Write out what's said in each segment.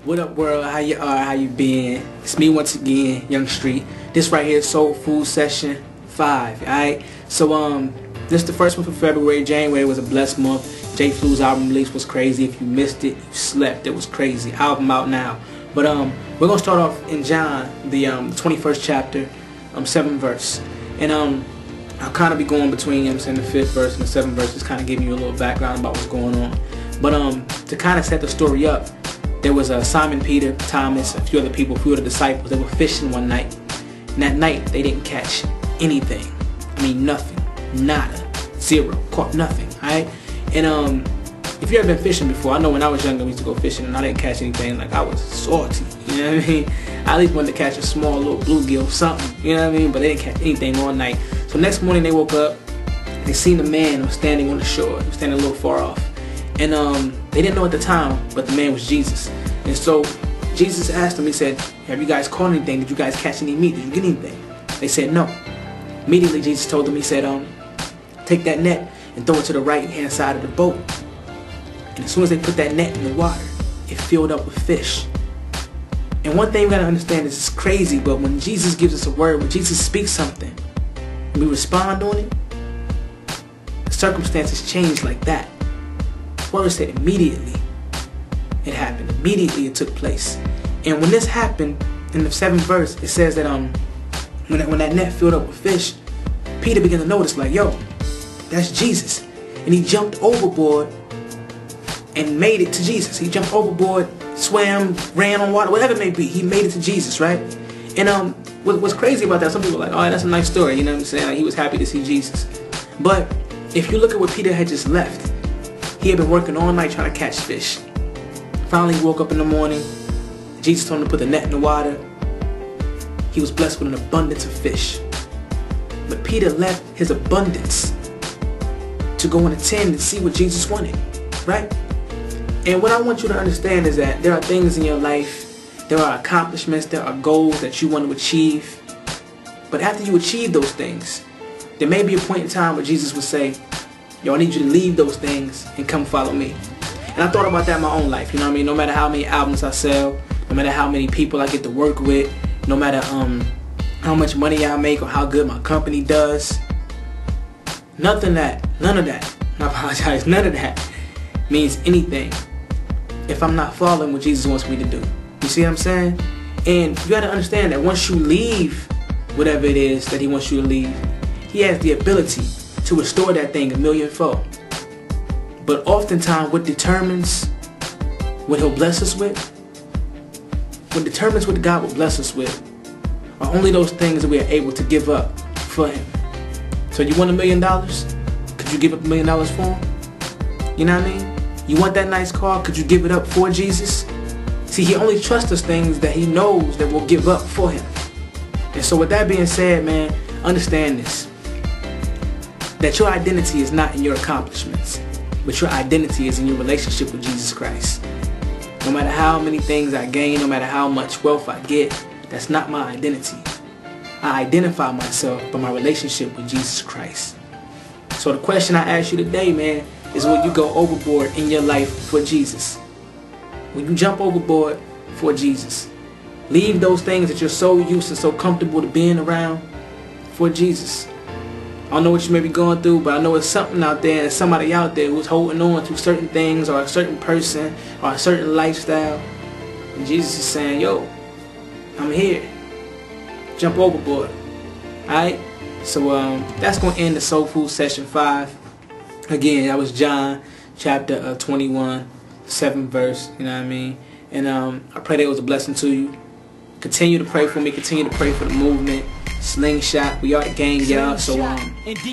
What up, world? How you are? How you been? It's me once again, Young Street. This right here is Soul Food Session 5. Alright? So this is the first one for February. January was a blessed month. J. Flu's album release was crazy. If you missed it, you slept. It was crazy. Album out now. But we're gonna start off in John, the 21st chapter, 7th verse. And I'll kind of be going between the 5th verse and the 7th verse, just kind of giving you a little background about what's going on. But to kind of set the story up, there was Simon Peter, Thomas, a few other people, a few of the disciples. They were fishing one night. And that night, they didn't catch anything. I mean, nothing. Nada. Zero. Caught nothing. Alright? And if you ever been fishing before, I know when I was younger, we used to go fishing and I didn't catch anything. Like, I was salty. You know what I mean? I at least wanted to catch a small little bluegill, something. You know what I mean? But they didn't catch anything all night. So next morning, they woke up. They seen a man who was standing on the shore. He was standing a little far off. And they didn't know at the time, but the man was Jesus. And so Jesus asked them, he said, have you guys caught anything? Did you guys catch any meat? Did you get anything? They said no. Immediately Jesus told them, he said, take that net and throw it to the right hand side of the boat. And as soon as they put that net in the water, it filled up with fish. And one thing we gotta understand is it's crazy, but when Jesus gives us a word, when Jesus speaks something, and we respond on it, the circumstances change like that. Word said immediately it happened. Immediately it took place. And when this happened, in the 7th verse, it says that when that net filled up with fish, Peter began to notice, like, yo, that's Jesus. And he jumped overboard and made it to Jesus. He jumped overboard, swam, ran on water, whatever it may be. He made it to Jesus, right? And what's crazy about that, some people are like, oh, that's a nice story, you know what I'm saying? Like, he was happy to see Jesus. But if you look at what Peter had just left, he had been working all night trying to catch fish. Finally, he woke up in the morning. Jesus told him to put the net in the water. He was blessed with an abundance of fish. But Peter left his abundance to go and attend and see what Jesus wanted, right? And what I want you to understand is that there are things in your life, there are accomplishments, there are goals that you want to achieve. But after you achieve those things, there may be a point in time where Jesus would say, yo, I need you to leave those things and come follow me. And I thought about that in my own life, you know what I mean? No matter how many albums I sell, no matter how many people I get to work with, no matter how much money I make or how good my company does, none of that, I apologize, none of that means anything if I'm not following what Jesus wants me to do. You see what I'm saying? And you gotta understand that once you leave whatever it is that he wants you to leave, he has the ability to restore that thing 1,000,000-fold. But oftentimes what determines what he'll bless us with, what determines what God will bless us with, are only those things that we are able to give up for him. So you want $1 million? Could you give up $1 million for him? You know what I mean? You want that nice car? Could you give it up for Jesus? See, he only trusts us things that he knows that we'll give up for him. And so with that being said, man, understand this. That your identity is not in your accomplishments, but your identity is in your relationship with Jesus Christ. No matter how many things I gain, no matter how much wealth I get, that's not my identity. I identify myself by my relationship with Jesus Christ. So the question I ask you today, man, is will you go overboard in your life for Jesus? Will you jump overboard for Jesus? Leave those things that you're so used and so comfortable to being around for Jesus. I don't know what you may be going through, but I know it's something out there and somebody out there who's holding on to certain things or a certain person or a certain lifestyle. And Jesus is saying, yo, I'm here. Jump overboard. Alright? So that's going to end the Soul Food Session 5. Again, that was John chapter 21, 7th verse. You know what I mean? And I pray that it was a blessing to you. Continue to pray for me. Continue to pray for the movement. Slingshot, we are the gang, y'all. So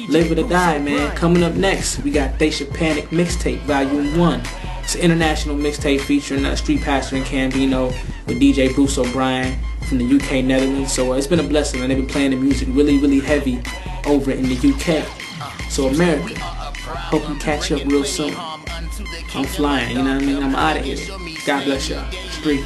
live or die, man. Coming up next, we got They Should Panic mixtape, volume 1. It's an international mixtape featuring Street Pastor and Cambino with DJ Bruce O'Brien from the UK, Netherlands. So it's been a blessing, and they've been playing the music really, really heavy over in the UK. So America, hope you catch up real soon. I'm flying, you know what I mean? I'm out of here. God bless y'all. Street.